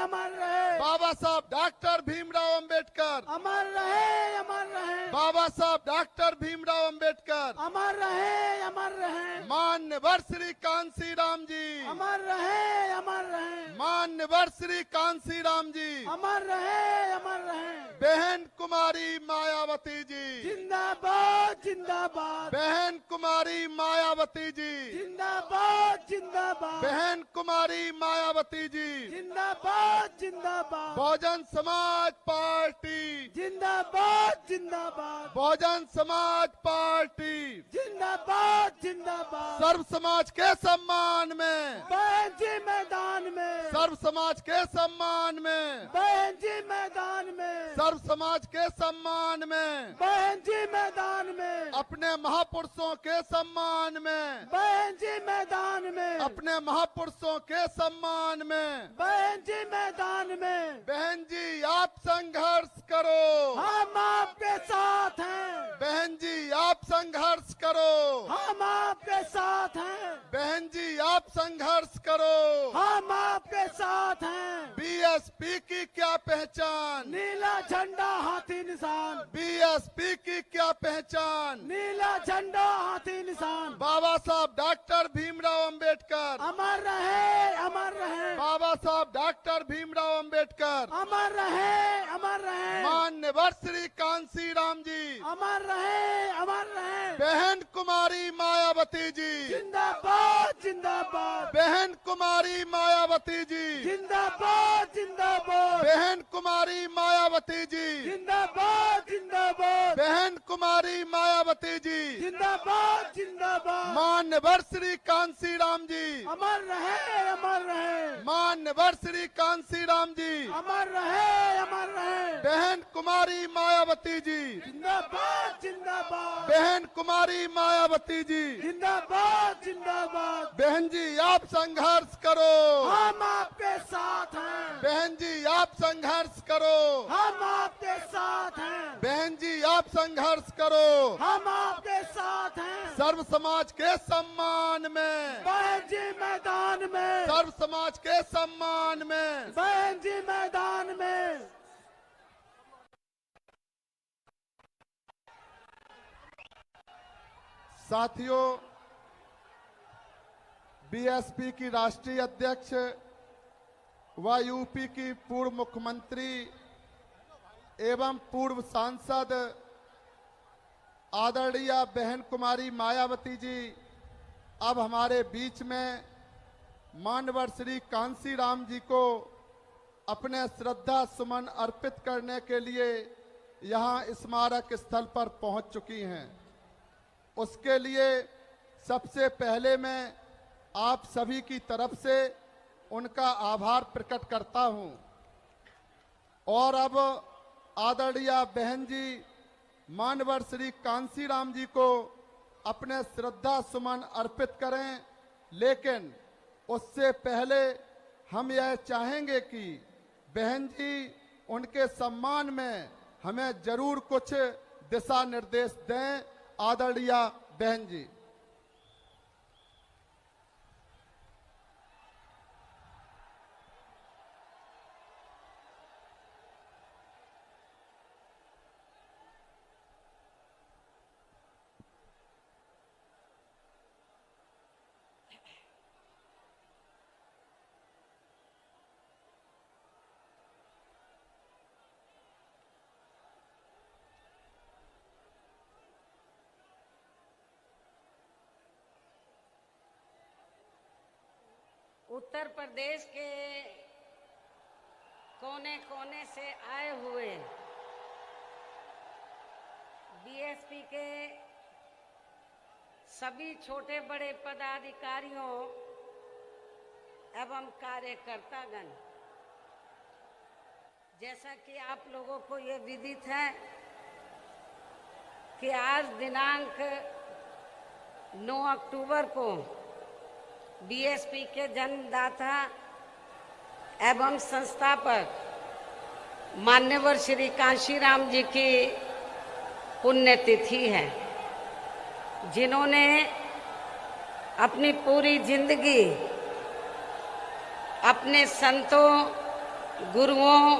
अमर रहे। बाबा साहब डॉक्टर भीमराव अंबेडकर, अमर रहे, अमर रहे। बाबा साहब डॉक्टर भीमराव अंबेडकर, अमर रहे, अमर रहे। मान्यवर श्री कांसी राम जी, अमर रहे, अमर रहे। मान्यवर श्री कांसी राम जी, अमर रहे, अमर रहे। बहन कुमारी मायावती जी, जिंदाबाद, जिंदाबाद। बहन कुमारी मायावती जी, जिंदाबाद, जिंदाबाद। बहन कुमारी मायावती जी, जिंदाबाद, जिंदाबाद। बहुजन समाज पार्टी, जिंदाबाद, जिंदाबाद। बहुजन समाज पार्टी जिंदाबाद, जिंदाबाद। सर्व समाज के सम्मान में, बहन जी मैदान में, सर्व समाज के सम्मान में, बहन जी मैदान में, सर्व समाज के सम्मान में, बहन जी मैदान में, अपने महापुरुषों के सम्मान में, बहन जी मैदान में, अपने महापुरुषों के सम्मान में, बहन जी मैदान में। बहन जी आप संघर्ष करो, हम आपके साथ हैं, बहन जी आप संघर्ष करो, हम आपके साथ हैं, बहन जी आप संघर्ष करो। हम आपके साथ हैं। बीएसपी की क्या पहचान, नीला झंडा हाथी निशान, बीएसपी की क्या पहचान, नीला झंडा हाथी निशान। बाबा साहब डॉक्टर भीमराव अंबेडकर, अमर रहे, अमर रहे। बाबा साहब डॉक्टर भीमराव अंबेडकर, अमर रहे, अमर रहे। मान्यवर श्री कांसी राम जी, अमर रहे, अमर रहे। बहन कुमारी मायावती जी, जिंदाबाद, जिंदाबाद। बहन कुमारी मायावती जी, जिंदाबाद, जिंदाबाद। बहन कुमारी मायावती जी, जिंदाबाद, जिंदाबाद। बहन कुमारी मायावती जी, जिंदाबाद, जिंदाबाद। मान्यवर श्री कांसी राम जी, अमर रहे, अमर रहे। मान्यवर श्री कांसी राम जी, अमर रहे, अमर रहे। बहन कुमारी मायावती जी, जिंदाबाद, जिंदाबाद। बहन कुमारी मायावती जी, जिंदाबाद, जिंदाबाद। बहन जी आप संघर्ष करो, हम आपके साथ हैं, बहन जी आप संघर्ष करो, हम आपके साथ हैं, बहन जी आप संघर्ष करो। हम आपके साथ हैं। सर्व समाज के सम्मान में, बहन जी मैदान में, सर्व समाज के सम्मान में, बहन जी मैदान में। साथियों, बीएसपी की राष्ट्रीय अध्यक्ष व यूपी की पूर्व मुख्यमंत्री एवं पूर्व सांसद आदरणीय बहन कुमारी मायावती जी अब हमारे बीच में मान्यवर श्री कांसी राम जी को अपने श्रद्धा सुमन अर्पित करने के लिए यहाँ स्मारक स्थल पर पहुँच चुकी हैं। उसके लिए सबसे पहले मैं आप सभी की तरफ से उनका आभार प्रकट करता हूं और अब आदरणीय बहन जी मान्यवर श्री कांसी राम जी को अपने श्रद्धा सुमन अर्पित करें। लेकिन उससे पहले हम यह चाहेंगे कि बहन जी उनके सम्मान में हमें जरूर कुछ दिशा निर्देश दें। आदरणीय बहन जी। उत्तर प्रदेश के कोने कोने से आए हुए बीएसपी के सभी छोटे बड़े पदाधिकारियों एवं कार्यकर्तागण, जैसा कि आप लोगों को ये विदित है कि आज दिनांक 9 अक्टूबर को बीएसपी के जन्मदाता एवं संस्थापक मान्यवर श्री कांशीराम जी की पुण्यतिथि है, जिन्होंने अपनी पूरी जिंदगी अपने संतों गुरुओं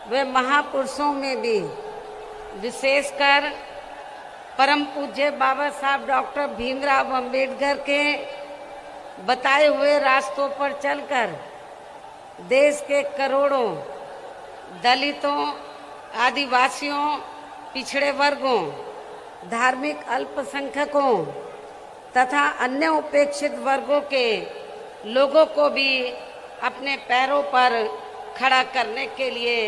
व महापुरुषों में भी विशेषकर परम पूज्य बाबा साहब डॉक्टर भीमराव अंबेडकर के बताए हुए रास्तों पर चलकर देश के करोड़ों दलितों, आदिवासियों, पिछड़े वर्गों, धार्मिक अल्पसंख्यकों तथा अन्य उपेक्षित वर्गों के लोगों को भी अपने पैरों पर खड़ा करने के लिए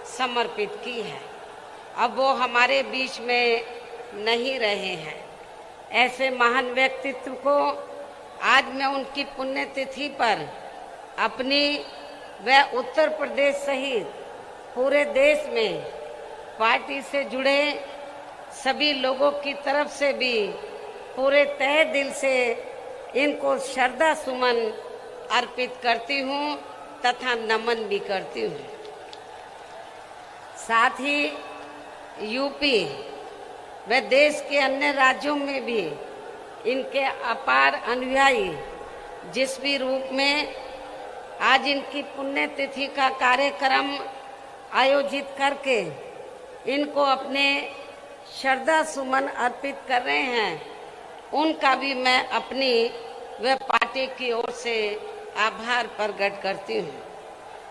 समर्पित की है। अब वो हमारे बीच में नहीं रहे हैं। ऐसे महान व्यक्तित्व को आज मैं उनकी पुण्यतिथि पर अपनी व उत्तर प्रदेश सहित पूरे देश में पार्टी से जुड़े सभी लोगों की तरफ से भी पूरे तहे दिल से इनको श्रद्धा सुमन अर्पित करती हूँ तथा नमन भी करती हूँ। साथ ही यूपी व देश के अन्य राज्यों में भी इनके अपार अनुयायी जिस भी रूप में आज इनकी पुण्यतिथि का कार्यक्रम आयोजित करके इनको अपने श्रद्धा सुमन अर्पित कर रहे हैं, उनका भी मैं अपनी व पार्टी की ओर से आभार प्रकट करती हूँ।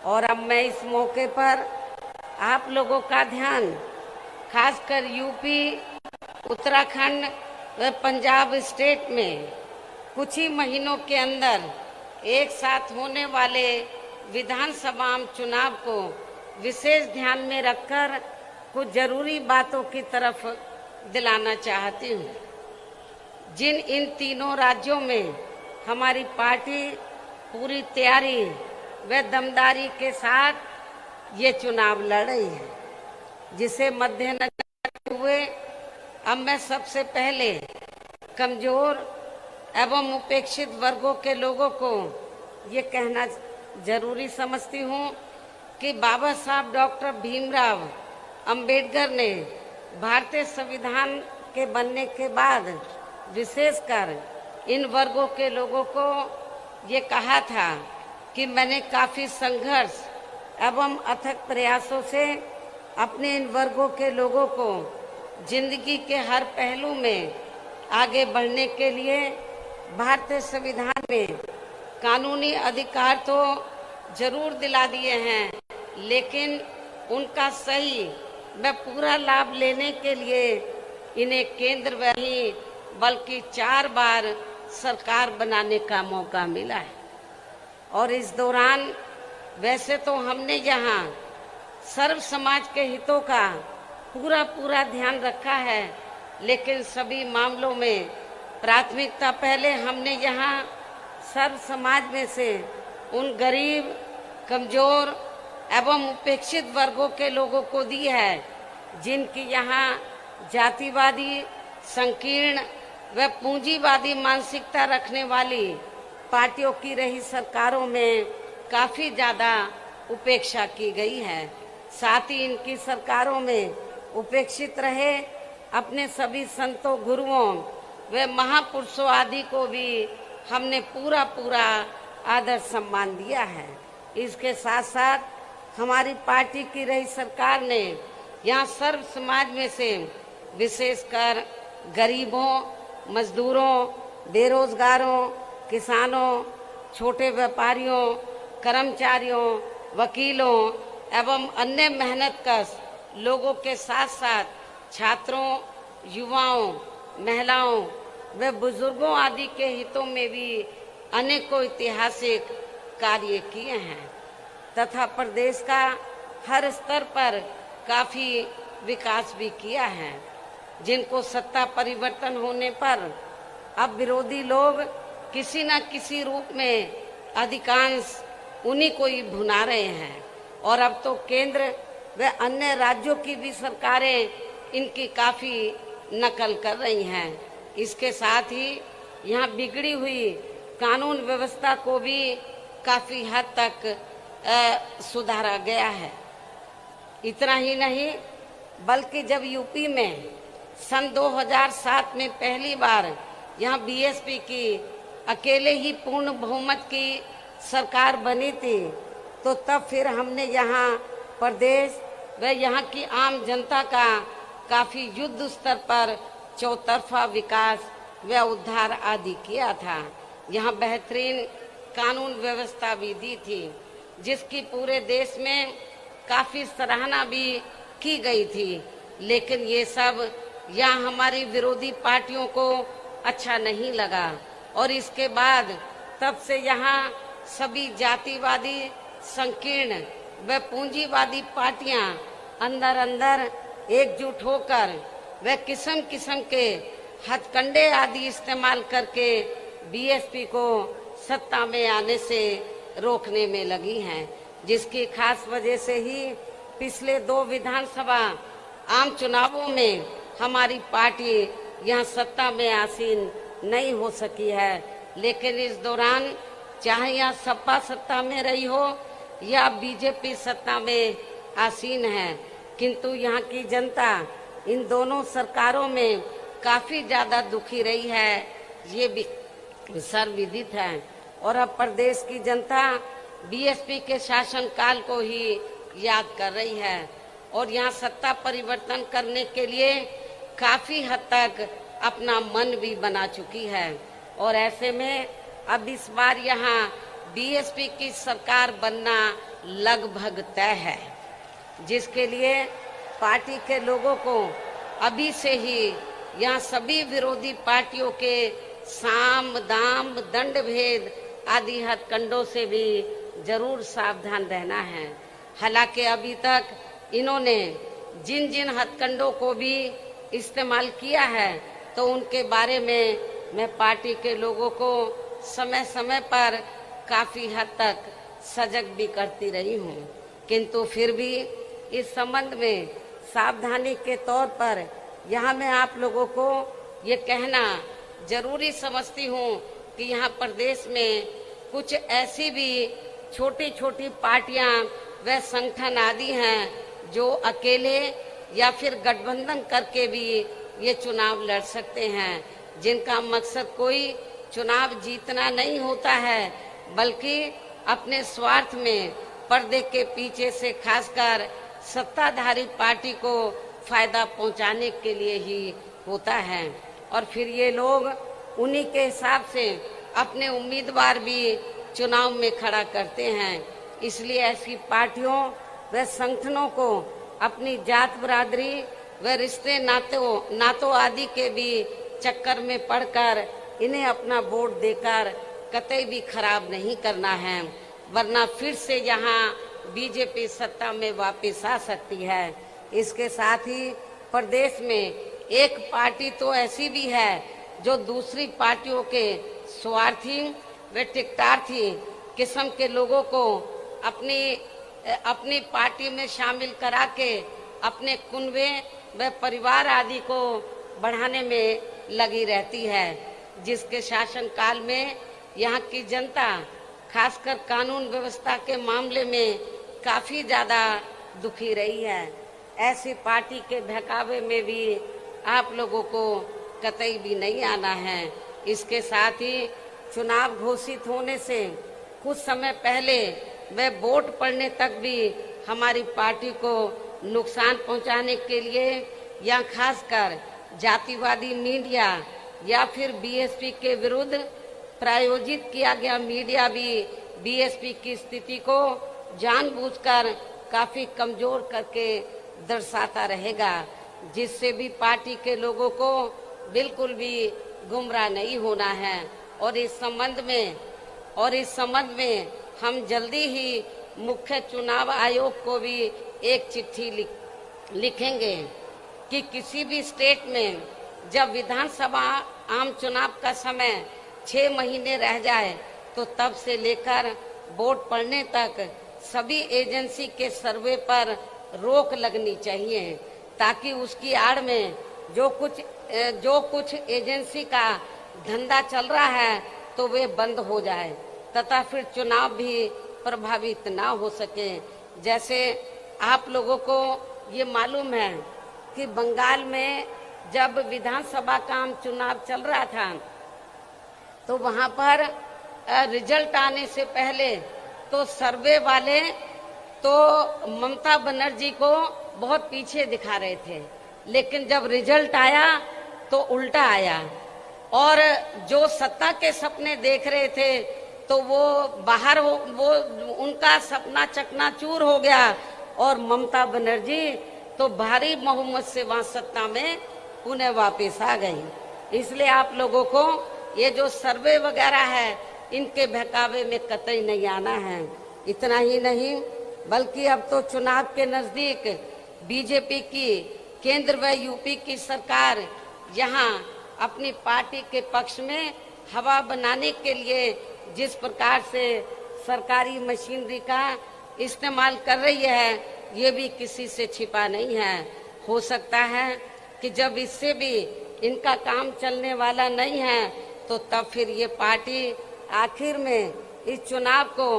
और अब मैं इस मौके पर आप लोगों का ध्यान खासकर यूपी, उत्तराखंड व पंजाब स्टेट में कुछ ही महीनों के अंदर एक साथ होने वाले विधानसभा चुनाव को विशेष ध्यान में रखकर कुछ जरूरी बातों की तरफ दिलाना चाहती हूँ। जिन इन तीनों राज्यों में हमारी पार्टी पूरी तैयारी व दमदारी के साथ ये चुनाव लड़ रही है, जिसे मद्देनजर रखते हुए अब मैं सबसे पहले कमजोर एवं उपेक्षित वर्गों के लोगों को ये कहना जरूरी समझती हूँ कि बाबा साहब डॉक्टर भीमराव अंबेडकर ने भारतीय संविधान के बनने के बाद विशेषकर इन वर्गों के लोगों को ये कहा था कि मैंने काफी संघर्ष एवं अथक प्रयासों से अपने इन वर्गों के लोगों को जिंदगी के हर पहलू में आगे बढ़ने के लिए भारतीय संविधान में कानूनी अधिकार तो जरूर दिला दिए हैं, लेकिन उनका सही व पूरा लाभ लेने के लिए इन्हें केंद्र में ही बल्कि 4 बार सरकार बनाने का मौका मिला है। और इस दौरान वैसे तो हमने यहाँ सर्व समाज के हितों का पूरा ध्यान रखा है, लेकिन सभी मामलों में प्राथमिकता पहले हमने यहाँ सर्व समाज में से उन गरीब, कमजोर एवं उपेक्षित वर्गों के लोगों को दी है, जिनकी यहाँ जातिवादी, संकीर्ण व पूंजीवादी मानसिकता रखने वाली पार्टियों की रही सरकारों में काफी ज्यादा उपेक्षा की गई है। साथ ही इनकी सरकारों में उपेक्षित रहे अपने सभी संतों, गुरुओं व महापुरुषों आदि को भी हमने पूरा आदर सम्मान दिया है। इसके साथ साथ हमारी पार्टी की रही सरकार ने यहाँ सर्व समाज में से विशेषकर गरीबों, मजदूरों, बेरोजगारों, किसानों, छोटे व्यापारियों, कर्मचारियों, वकीलों एवं अन्य मेहनतकश लोगों के साथ साथ छात्रों, युवाओं, महिलाओं व बुजुर्गों आदि के हितों में भी अनेकों ऐतिहासिक कार्य किए हैं तथा प्रदेश का हर स्तर पर काफी विकास भी किया है, जिनको सत्ता परिवर्तन होने पर अब विरोधी लोग किसी न किसी रूप में अधिकांश उन्हीं को ही भुना रहे हैं। और अब तो केंद्र व अन्य राज्यों की भी सरकारें इनकी काफी नकल कर रही हैं। इसके साथ ही यहाँ बिगड़ी हुई कानून व्यवस्था को भी काफी हद तक सुधारा गया है। इतना ही नहीं बल्कि जब यूपी में सन 2007 में पहली बार यहाँ बीएसपी की अकेले ही पूर्ण बहुमत की सरकार बनी थी, तो तब फिर हमने यहाँ प्रदेश व यहाँ की आम जनता का काफी युद्ध स्तर पर चौतरफा विकास व उद्धार आदि किया था। यहाँ बेहतरीन कानून व्यवस्था भी दी थी, जिसकी पूरे देश में काफी सराहना भी की गई थी। लेकिन ये सब यहाँ हमारी विरोधी पार्टियों को अच्छा नहीं लगा और इसके बाद तब से यहाँ सभी जातिवादी, संकीर्ण व पूंजीवादी पार्टियां अंदर अंदर एकजुट होकर व किस्म किस्म के हथकंडे आदि इस्तेमाल करके बीएसपी को सत्ता में आने से रोकने में लगी हैं, जिसकी खास वजह से ही पिछले 2 विधानसभा आम चुनावों में हमारी पार्टी यहाँ सत्ता में आसीन नहीं हो सकी है। लेकिन इस दौरान चाहे यहाँ सपा सत्ता में रही हो या बीजेपी सत्ता में आसीन है, किंतु यहाँ की जनता इन दोनों सरकारों में काफी ज्यादा दुखी रही है, ये भी सर्वविदित है। और अब प्रदेश की जनता बीएसपी के शासन काल को ही याद कर रही है और यहाँ सत्ता परिवर्तन करने के लिए काफी हद तक अपना मन भी बना चुकी है। और ऐसे में अब इस बार यहाँ बीएसपी की सरकार बनना लगभग तय है, जिसके लिए पार्टी के लोगों को अभी से ही यहाँ सभी विरोधी पार्टियों के साम दाम दंड भेद आदि हथकंडों से भी जरूर सावधान रहना है। हालांकि अभी तक इन्होंने जिन जिन हथकंडों को भी इस्तेमाल किया है तो उनके बारे में मैं पार्टी के लोगों को समय समय पर काफी हद तक सजग भी करती रही हूँ, किंतु फिर भी इस संबंध में सावधानी के तौर पर यहाँ मैं आप लोगों को ये कहना जरूरी समझती हूँ कि यहाँ प्रदेश में कुछ ऐसी भी छोटी छोटी पार्टियां व संगठन आदि हैं जो अकेले या फिर गठबंधन करके भी ये चुनाव लड़ सकते हैं, जिनका मकसद कोई चुनाव जीतना नहीं होता है, बल्कि अपने स्वार्थ में पर्दे के पीछे से खासकर सत्ताधारी पार्टी को फायदा पहुंचाने के लिए ही होता है। और फिर ये लोग उन्हीं के हिसाब से अपने उम्मीदवार भी चुनाव में खड़ा करते हैं। इसलिए ऐसी पार्टियों व संगठनों को अपनी जात बरादरी व रिश्ते नातों आदि के भी चक्कर में पड़कर इन्हें अपना वोट देकर कतई भी खराब नहीं करना है, वरना फिर से यहाँ बीजेपी सत्ता में वापस आ सकती है। इसके साथ ही प्रदेश में एक पार्टी तो ऐसी भी है जो दूसरी पार्टियों के स्वार्थी व टिकटार्थी किस्म के लोगों को अपनी पार्टी में शामिल करा के अपने कुनबे व परिवार आदि को बढ़ाने में लगी रहती है, जिसके शासन काल में यहाँ की जनता खासकर कानून व्यवस्था के मामले में काफी ज्यादा दुखी रही है। ऐसी पार्टी के बहकावे में भी आप लोगों को कतई भी नहीं आना है। इसके साथ ही चुनाव घोषित होने से कुछ समय पहले वे वोट पड़ने तक भी हमारी पार्टी को नुकसान पहुंचाने के लिए या खासकर जातिवादी मीडिया या फिर बीएसपी के विरुद्ध प्रायोजित किया गया मीडिया भी बीएसपी की स्थिति को जानबूझकर काफी कमजोर करके दर्शाता रहेगा, जिससे भी पार्टी के लोगों को बिल्कुल भी गुमराह नहीं होना है। और इस संबंध में हम जल्दी ही मुख्य चुनाव आयोग को भी एक चिट्ठी लिखेंगे कि किसी भी स्टेट में जब विधानसभा आम चुनाव का समय 6 महीने रह जाए तो तब से लेकर वोट पड़ने तक सभी एजेंसी के सर्वे पर रोक लगनी चाहिए, ताकि उसकी आड़ में जो कुछ एजेंसी का धंधा चल रहा है तो वे बंद हो जाए तथा फिर चुनाव भी प्रभावित ना हो सके। जैसे आप लोगों को ये मालूम है कि बंगाल में जब विधानसभा का आम चुनाव चल रहा था तो वहां पर रिजल्ट आने से पहले तो सर्वे वाले तो ममता बनर्जी को बहुत पीछे दिखा रहे थे, लेकिन जब रिजल्ट आया तो उल्टा आया। और जो सत्ता के सपने देख रहे थे तो वो बाहर वो उनका सपना चकनाचूर हो गया, और ममता बनर्जी तो भारी बहुमत से वहां सत्ता में पुनः वापस आ गई। इसलिए आप लोगों को ये जो सर्वे वगैरह है इनके बहकावे में कतई नहीं आना है। इतना ही नहीं, बल्कि अब तो चुनाव के नजदीक बीजेपी की केंद्र व यूपी की सरकार यहाँ अपनी पार्टी के पक्ष में हवा बनाने के लिए जिस प्रकार से सरकारी मशीनरी का इस्तेमाल कर रही है, ये भी किसी से छिपा नहीं है। हो सकता है कि जब इससे भी इनका काम चलने वाला नहीं है तो तब फिर ये पार्टी आखिर में इस चुनाव को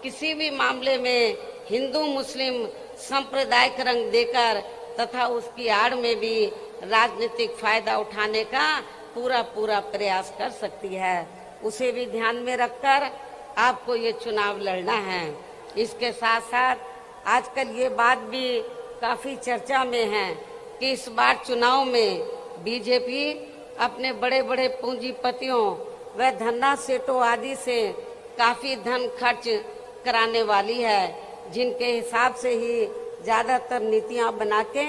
किसी भी मामले में हिंदू मुस्लिम सांप्रदायिक रंग देकर तथा उसकी आड़ में भी राजनीतिक फायदा उठाने का पूरा प्रयास कर सकती है। उसे भी ध्यान में रखकर आपको ये चुनाव लड़ना है। इसके साथ साथ आजकल ये बात भी काफी चर्चा में है कि इस बार चुनाव में बीजेपी अपने बड़े बड़े पूंजीपतियों व धन्ना सेठों आदि से काफी धन खर्च कराने वाली है, जिनके हिसाब से ही ज्यादातर नीतियां बना के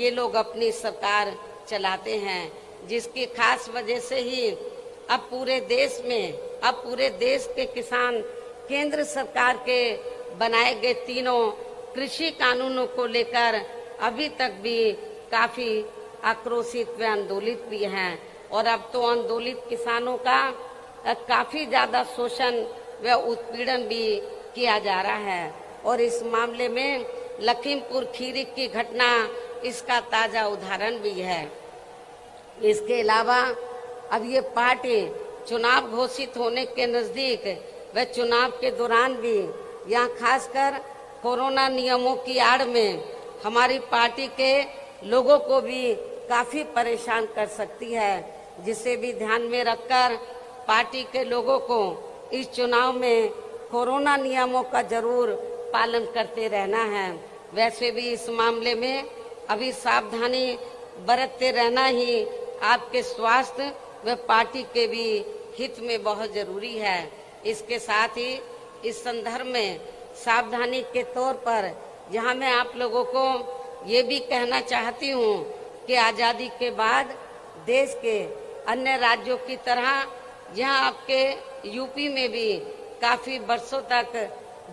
ये लोग अपनी सरकार चलाते हैं, जिसकी खास वजह से ही अब पूरे देश के किसान केंद्र सरकार के बनाए गए तीनों कृषि कानूनों को लेकर अभी तक भी काफी आक्रोशित व आंदोलित भी हैं। और अब तो आंदोलित किसानों का काफी ज्यादा शोषण व उत्पीड़न भी किया जा रहा है। और इस मामले में लखीमपुर खीरी की घटना इसका ताजा उदाहरण भी है। इसके अलावा अब ये पार्टी चुनाव घोषित होने के नजदीक व चुनाव के दौरान भी यहाँ खासकर कोरोना नियमों की आड़ में हमारी पार्टी के लोगों को भी काफी परेशान कर सकती है, जिसे भी ध्यान में रखकर पार्टी के लोगों को इस चुनाव में कोरोना नियमों का जरूर पालन करते रहना है। वैसे भी इस मामले में अभी सावधानी बरतते रहना ही आपके स्वास्थ्य व पार्टी के भी हित में बहुत जरूरी है। इसके साथ ही इस संदर्भ में सावधानी के तौर पर यहाँ मैं आप लोगों को ये भी कहना चाहती हूँ कि आजादी के बाद देश के अन्य राज्यों की तरह यहाँ आपके यूपी में भी काफी वर्षों तक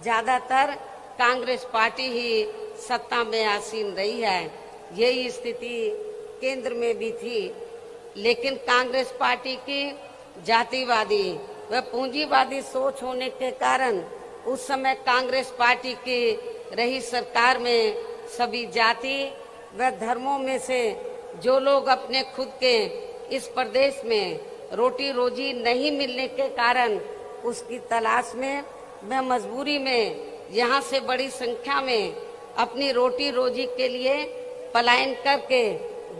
ज्यादातर कांग्रेस पार्टी ही सत्ता में आसीन रही है। यही स्थिति केंद्र में भी थी, लेकिन कांग्रेस पार्टी की जातिवादी व पूंजीवादी सोच होने के कारण उस समय कांग्रेस पार्टी की रही सरकार में सभी जाति व धर्मों में से जो लोग अपने खुद के इस प्रदेश में रोटी रोजी नहीं मिलने के कारण उसकी तलाश में व मजबूरी में यहाँ से बड़ी संख्या में अपनी रोटी रोजी के लिए पलायन करके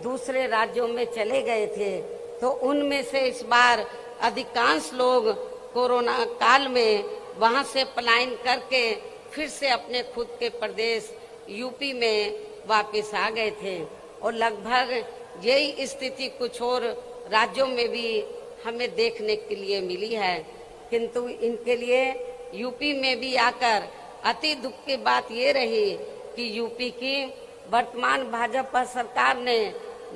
दूसरे राज्यों में चले गए थे। तो उनमें से इस बार अधिकांश लोग कोरोना काल में वहां से पलायन करके फिर से अपने खुद के प्रदेश यूपी में वापस आ गए थे। और लगभग यही स्थिति कुछ और राज्यों में भी हमें देखने के लिए मिली है, किंतु इनके लिए यूपी में भी आकर अति दुख की बात ये रही कि यूपी की वर्तमान भाजपा सरकार ने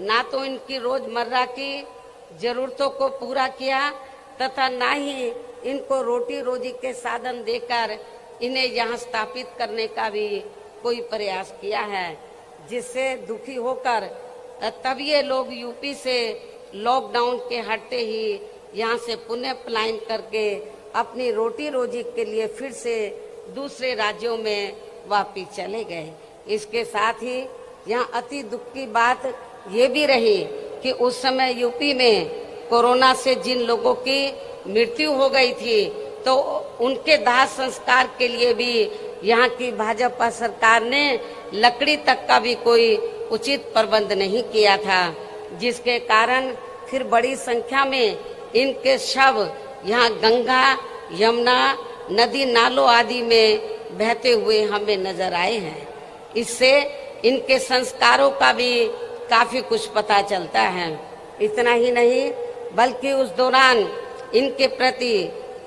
ना तो इनकी रोजमर्रा की जरूरतों को पूरा किया तथा ना ही इनको रोटी रोजी के साधन देकर इन्हें यहाँ स्थापित करने का भी कोई प्रयास किया है, जिससे दुखी होकर तब ये लोग यूपी से लॉकडाउन के हटते ही यहाँ से पुनः पलायन करके अपनी रोटी रोजी के लिए फिर से दूसरे राज्यों में वापिस चले गए। इसके साथ ही यहाँ अति दुख की बात ये भी रही कि उस समय यूपी में कोरोना से जिन लोगों की मृत्यु हो गई थी तो उनके दाह संस्कार के लिए भी यहाँ की भाजपा सरकार ने लकड़ी तक का भी कोई उचित प्रबंध नहीं किया था, जिसके कारण फिर बड़ी संख्या में इनके शव यहाँ गंगा यमुना नदी नालों आदि में बहते हुए हमें नजर आए हैं। इससे इनके संस्कारों का भी काफी कुछ पता चलता है। इतना ही नहीं बल्कि उस दौरान इनके प्रति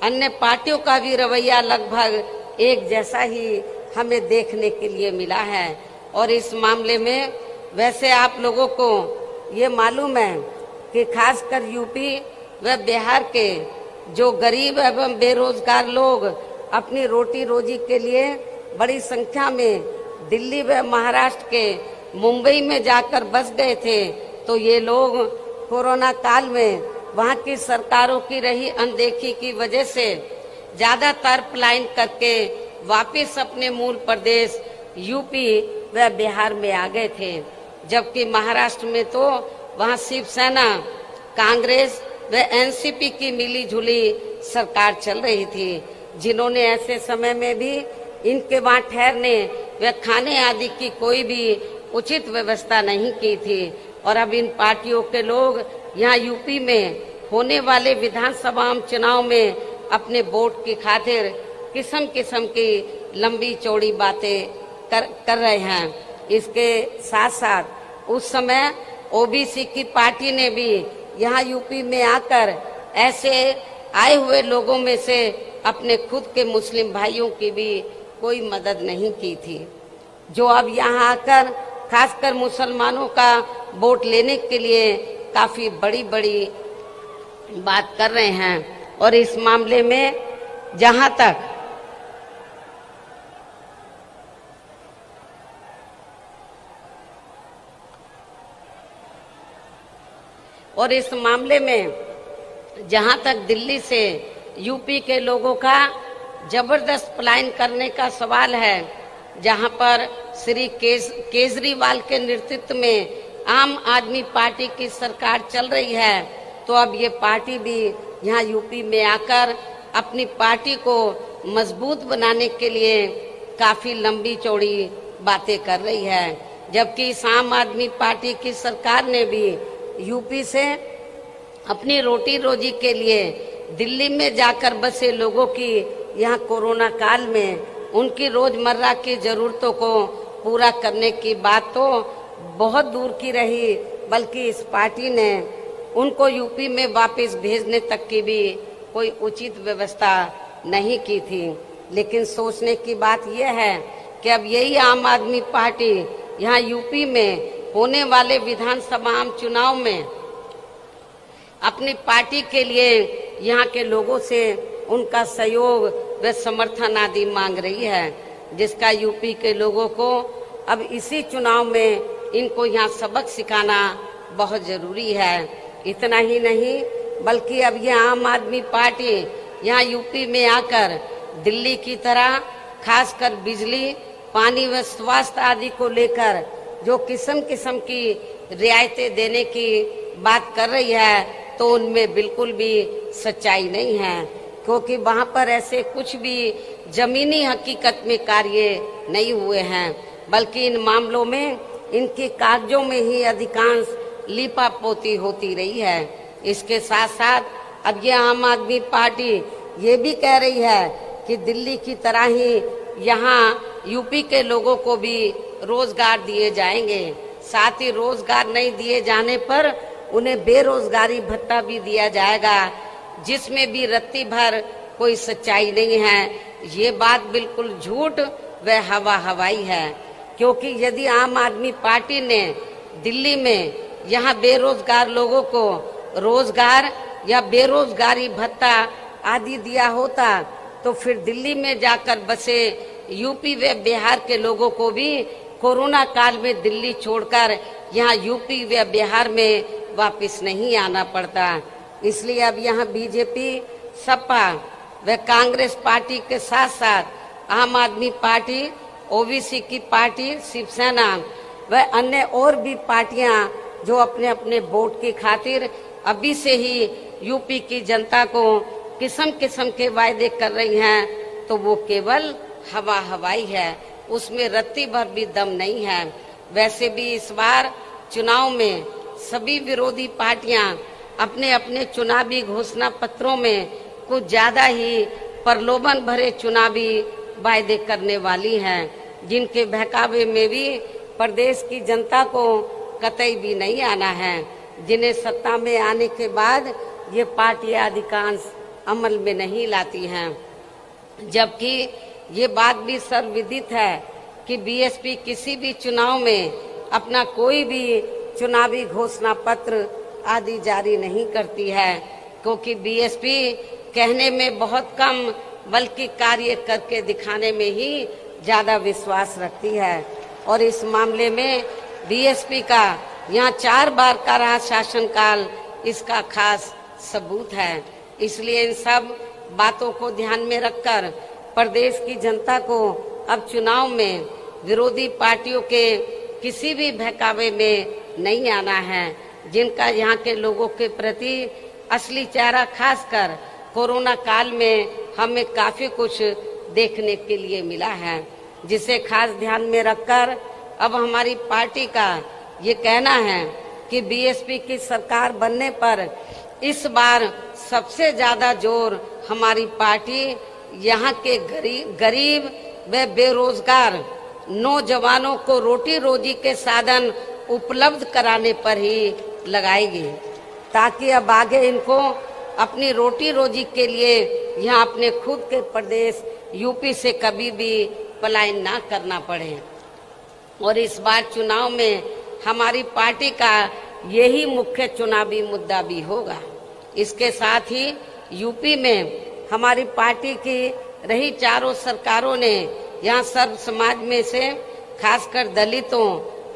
अन्य पार्टियों का भी रवैया लगभग एक जैसा ही हमें देखने के लिए मिला है। और इस मामले में वैसे आप लोगों को ये मालूम है कि खासकर यूपी व बिहार के जो गरीब एवं बेरोजगार लोग अपनी रोटी रोजी के लिए बड़ी संख्या में दिल्ली व महाराष्ट्र के मुंबई में जाकर बस गए थे, तो ये लोग कोरोना काल में वहाँ की सरकारों की रही अनदेखी की वजह से ज्यादातर पलायन करके वापस अपने मूल प्रदेश यूपी व बिहार में आ गए थे। जबकि महाराष्ट्र में तो वहाँ शिवसेना, कांग्रेस व एनसीपी की मिली जुली सरकार चल रही थी, जिन्होंने ऐसे समय में भी इनके वहाँ ठहरने व खाने आदि की कोई भी उचित व्यवस्था नहीं की थी। और अब इन पार्टियों के लोग यहाँ यूपी में होने वाले विधानसभा चुनाव में अपने वोट की खातिर किस्म किस्म की लंबी चौड़ी बातें कर रहे हैं। इसके साथ साथ उस समय ओबीसी की पार्टी ने भी यहाँ यूपी में आकर ऐसे आए हुए लोगों में से अपने खुद के मुस्लिम भाइयों की भी कोई मदद नहीं की थी, जो अब यहाँ आकर खासकर मुसलमानों का वोट लेने के लिए काफी बड़ी बड़ी बात कर रहे हैं। और इस मामले में जहां तक दिल्ली से यूपी के लोगों का जबरदस्त पलायन करने का सवाल है, जहां पर श्री केजरीवाल के नेतृत्व में आम आदमी पार्टी की सरकार चल रही है, तो अब ये पार्टी भी यहाँ यूपी में आकर अपनी पार्टी को मजबूत बनाने के लिए काफी लंबी चौड़ी बातें कर रही है। जबकि इस आम आदमी पार्टी की सरकार ने भी यूपी से अपनी रोटी रोजी के लिए दिल्ली में जाकर बसे लोगों की यहाँ कोरोना काल में उनकी रोजमर्रा की जरूरतों को पूरा करने की बात तो बहुत दूर की रही, बल्कि इस पार्टी ने उनको यूपी में वापस भेजने तक की भी कोई उचित व्यवस्था नहीं की थी। लेकिन सोचने की बात यह है कि अब यही आम आदमी पार्टी यहाँ यूपी में होने वाले विधानसभा चुनाव में अपनी पार्टी के लिए यहाँ के लोगों से उनका सहयोग व समर्थन आदि मांग रही है, जिसका यूपी के लोगों को अब इसी चुनाव में इनको यहाँ सबक सिखाना बहुत जरूरी है। इतना ही नहीं बल्कि अब ये आम आदमी पार्टी यहाँ यूपी में आकर दिल्ली की तरह खासकर बिजली, पानी व स्वास्थ्य आदि को लेकर जो किस्म किस्म की रियायतें देने की बात कर रही है, तो उनमें बिल्कुल भी सच्चाई नहीं है, क्योंकि वहाँ पर ऐसे कुछ भी जमीनी हकीकत में कार्य नहीं हुए हैं, बल्कि इन मामलों में इनके कागजों में ही अधिकांश लीपापोती होती रही है। इसके साथ साथ अब ये आम आदमी पार्टी ये भी कह रही है कि दिल्ली की तरह ही यहाँ यूपी के लोगों को भी रोजगार दिए जाएंगे। साथ ही रोजगार नहीं दिए जाने पर उन्हें बेरोजगारी भत्ता भी दिया जाएगा, जिसमें भी रत्ती भर कोई सच्चाई नहीं है। ये बात बिल्कुल झूठ व हवा हवाई है, क्योंकि यदि आम आदमी पार्टी ने दिल्ली में यहाँ बेरोजगार लोगों को रोजगार या बेरोजगारी भत्ता आदि दिया होता, तो फिर दिल्ली में जाकर बसे यूपी व बिहार के लोगों को भी कोरोना काल में दिल्ली छोड़कर यहाँ यूपी व बिहार में वापस नहीं आना पड़ता। इसलिए अब यहाँ बीजेपी, सपा व कांग्रेस पार्टी के साथ साथ आम आदमी पार्टी, ओबीसी की पार्टी, शिवसेना व अन्य और भी पार्टियां जो अपने अपने वोट की खातिर अभी से ही यूपी की जनता को किस्म किस्म के वायदे कर रही हैं, तो वो केवल हवा हवाई है, उसमें रत्ती भर भी दम नहीं है। वैसे भी इस बार चुनाव में सभी विरोधी पार्टियां अपने अपने चुनावी घोषणा पत्रों में कुछ ज्यादा ही प्रलोभन भरे चुनावी वायदे करने वाली हैं, जिनके बहकावे में भी प्रदेश की जनता को कतई भी नहीं आना है, जिन्हें सत्ता में आने के बाद ये पार्टियां अधिकांश अमल में नहीं लाती हैं। जबकि ये बात भी सर्वविदित है कि बीएसपी किसी भी चुनाव में अपना कोई भी चुनावी घोषणा पत्र आदि जारी नहीं करती है, क्योंकि बीएसपी कहने में बहुत कम बल्कि कार्य करके दिखाने में ही ज्यादा विश्वास रखती है। और इस मामले में बीएसपी का यहाँ 4 बार का रहा शासनकाल इसका खास सबूत है। इसलिए इन सब बातों को ध्यान में रखकर प्रदेश की जनता को अब चुनाव में विरोधी पार्टियों के किसी भी बहकावे में नहीं आना है, जिनका यहाँ के लोगों के प्रति असली चेहरा खासकर कोरोना काल में हमें काफी कुछ देखने के लिए मिला है, जिसे खास ध्यान में रखकर अब हमारी पार्टी का ये कहना है कि बीएसपी की सरकार बनने पर इस बार सबसे ज्यादा जोर हमारी पार्टी यहाँ के गरीब व बेरोजगार नौजवानों को रोटी रोजी के साधन उपलब्ध कराने पर ही लगाएगी, ताकि अब आगे इनको अपनी रोटी रोजी के लिए यहाँ अपने खुद के प्रदेश यूपी से कभी भी पलायन ना करना पड़े। और इस बार चुनाव में हमारी पार्टी का यही मुख्य चुनावी मुद्दा भी होगा। इसके साथ ही यूपी में हमारी पार्टी की रही चारों सरकारों ने यहाँ सर्व समाज में से खासकर दलितों,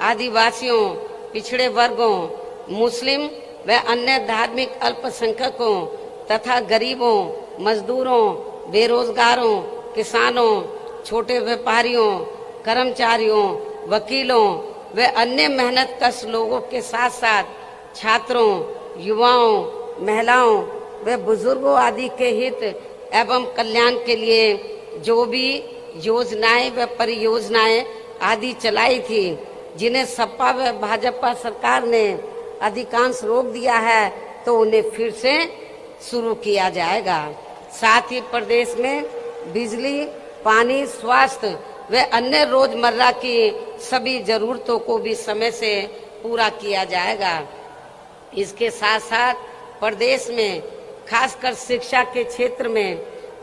आदिवासियों, पिछड़े वर्गों, मुस्लिम व अन्य धार्मिक अल्पसंख्यकों तथा गरीबों, मजदूरों, बेरोजगारों, किसानों, छोटे व्यापारियों, कर्मचारियों, वकीलों व अन्य मेहनतकश लोगों के साथ साथ छात्रों, युवाओं, महिलाओं व बुजुर्गों आदि के हित एवं कल्याण के लिए जो भी योजनाएं व परियोजनाएं आदि चलाई थी, जिन्हें सपा व भाजपा सरकार ने अधिकांश रोक दिया है, तो उन्हें फिर से शुरू किया जाएगा। साथ ही प्रदेश में बिजली, पानी, स्वास्थ्य व अन्य रोजमर्रा की सभी जरूरतों को भी समय से पूरा किया जाएगा। इसके साथ साथ प्रदेश में खासकर शिक्षा के क्षेत्र में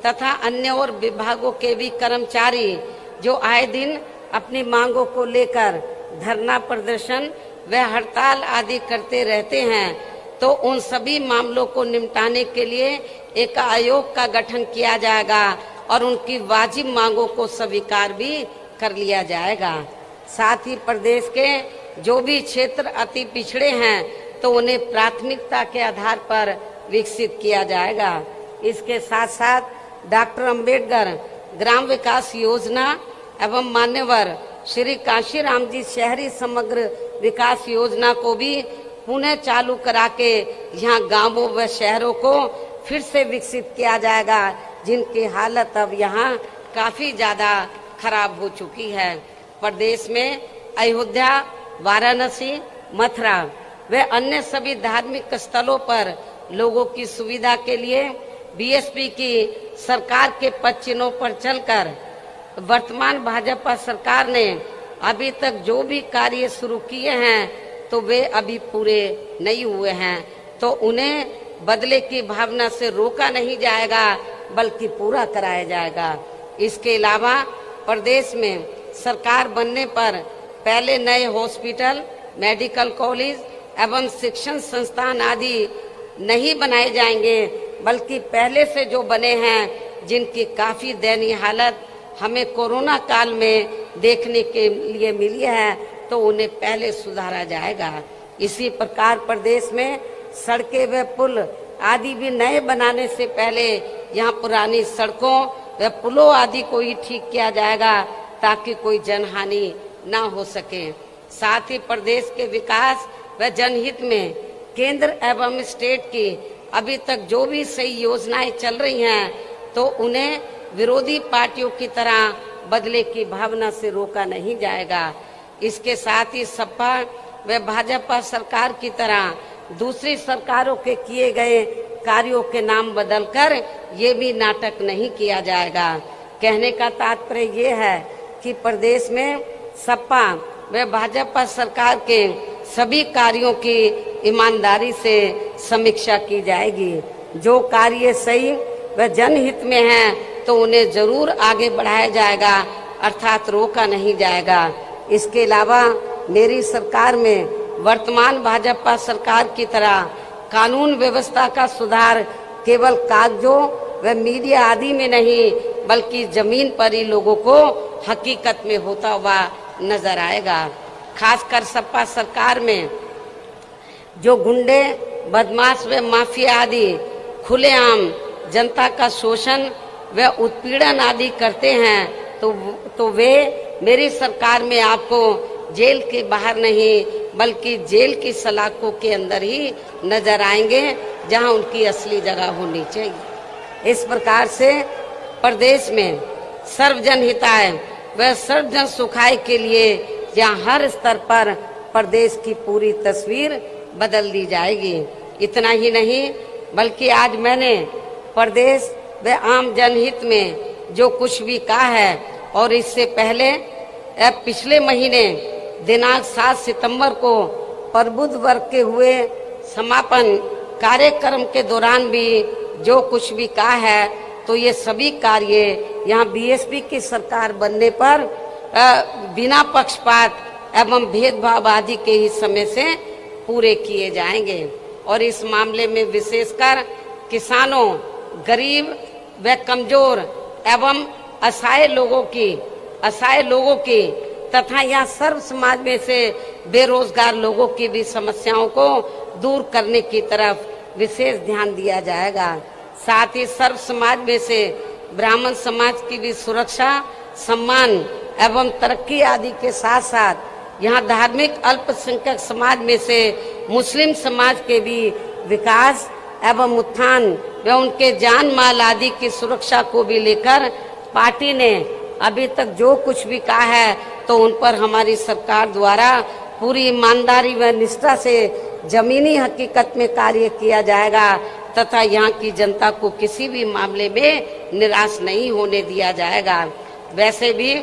तथा अन्य और विभागों के भी कर्मचारी जो आए दिन अपनी मांगों को लेकर धरना प्रदर्शन व हड़ताल आदि करते रहते हैं, तो उन सभी मामलों को निपटाने के लिए एक आयोग का गठन किया जाएगा और उनकी वाजिब मांगों को स्वीकार भी कर लिया जाएगा। साथ ही प्रदेश के जो भी क्षेत्र अति पिछड़े हैं, तो उन्हें प्राथमिकता के आधार पर विकसित किया जाएगा। इसके साथ साथ डॉक्टर अंबेडकर ग्राम विकास योजना एवं मान्यवर श्री कांशीराम जी शहरी समग्र विकास योजना को भी पुनः चालू करा के यहाँ गांवों व शहरों को फिर से विकसित किया जाएगा, जिनकी हालत अब यहाँ काफी ज्यादा खराब हो चुकी है। प्रदेश में अयोध्या, वाराणसी, मथुरा व अन्य सभी धार्मिक स्थलों पर लोगों की सुविधा के लिए बीएसपी की सरकार के पद चिन्हों पर चलकर वर्तमान भाजपा सरकार ने अभी तक जो भी कार्य शुरू किए हैं, तो वे अभी पूरे नहीं हुए हैं, तो उन्हें बदले की भावना से रोका नहीं जाएगा बल्कि पूरा कराया जाएगा। इसके अलावा प्रदेश में सरकार बनने पर पहले नए हॉस्पिटल, मेडिकल कॉलेज एवं शिक्षण संस्थान आदि नहीं बनाए जाएंगे, बल्कि पहले से जो बने हैं, जिनकी काफी दयनीय हालत हमें कोरोना काल में देखने के लिए मिली है, तो उन्हें पहले सुधारा जाएगा। इसी प्रकार प्रदेश में सड़कें व पुल आदि भी नए बनाने से पहले यहाँ पुरानी सड़कों व पुलों आदि को ही ठीक किया जाएगा, ताकि कोई जनहानि न हो सके। साथ ही प्रदेश के विकास व जनहित में केंद्र एवं स्टेट की अभी तक जो भी सही योजनाएं चल रही हैं, तो उन्हें विरोधी पार्टियों की तरह बदले की भावना से रोका नहीं जाएगा। इसके साथ ही सपा व भाजपा सरकार की तरह दूसरी सरकारों के किए गए कार्यों के नाम बदलकर ये भी नाटक नहीं किया जाएगा। कहने का तात्पर्य ये है कि प्रदेश में सपा व भाजपा सरकार के सभी कार्यों की ईमानदारी से समीक्षा की जाएगी। जो कार्य सही व जनहित में हैं तो उन्हें जरूर आगे बढ़ाया जाएगा, अर्थात रोका नहीं जाएगा। इसके अलावा मेरी सरकार में वर्तमान भाजपा सरकार की तरह कानून व्यवस्था का सुधार केवल कागजों व मीडिया आदि में नहीं बल्कि जमीन पर ही लोगों को हकीकत में होता हुआ नजर आएगा। खासकर सपा सरकार में जो गुंडे, बदमाश व माफिया आदि खुलेआम जनता का शोषण व उत्पीड़न आदि करते हैं तो वे मेरी सरकार में आपको जेल के बाहर नहीं बल्कि जेल की सलाखों के अंदर ही नजर आएंगे, जहां उनकी असली जगह होनी चाहिए। इस प्रकार से प्रदेश में सर्वजन हिताय व सर्वजन सुखाय के लिए जहां हर स्तर पर प्रदेश की पूरी तस्वीर बदल दी जाएगी। इतना ही नहीं बल्कि आज मैंने प्रदेश व आम जनहित में जो कुछ भी कहा है और इससे पहले पिछले महीने दिनांक 7 सितंबर को प्रबुद्ध वर्ग के हुए समापन कार्यक्रम के दौरान भी जो कुछ भी कहा है तो ये सभी कार्य यहाँ बीएसपी की सरकार बनने पर बिना पक्षपात एवं भेदभाव आदि के ही समय से पूरे किए जाएंगे। और इस मामले में विशेषकर किसानों, गरीब व कमजोर एवं असहाय लोगों की तथा यहाँ सर्व समाज में से बेरोजगार लोगों की भी समस्याओं को दूर करने की तरफ विशेष ध्यान दिया जाएगा। साथ ही सर्व समाज में से ब्राह्मण समाज की भी सुरक्षा, सम्मान एवं तरक्की आदि के साथ साथ यहाँ धार्मिक अल्पसंख्यक समाज में से मुस्लिम समाज के भी विकास एवं उत्थान व उनके जान माल आदि की सुरक्षा को भी लेकर पार्टी ने अभी तक जो कुछ भी कहा है तो उन पर हमारी सरकार द्वारा पूरी ईमानदारी व निष्ठा से जमीनी हकीकत में कार्य किया जाएगा तथा यहाँ की जनता को किसी भी मामले में निराश नहीं होने दिया जाएगा। वैसे भी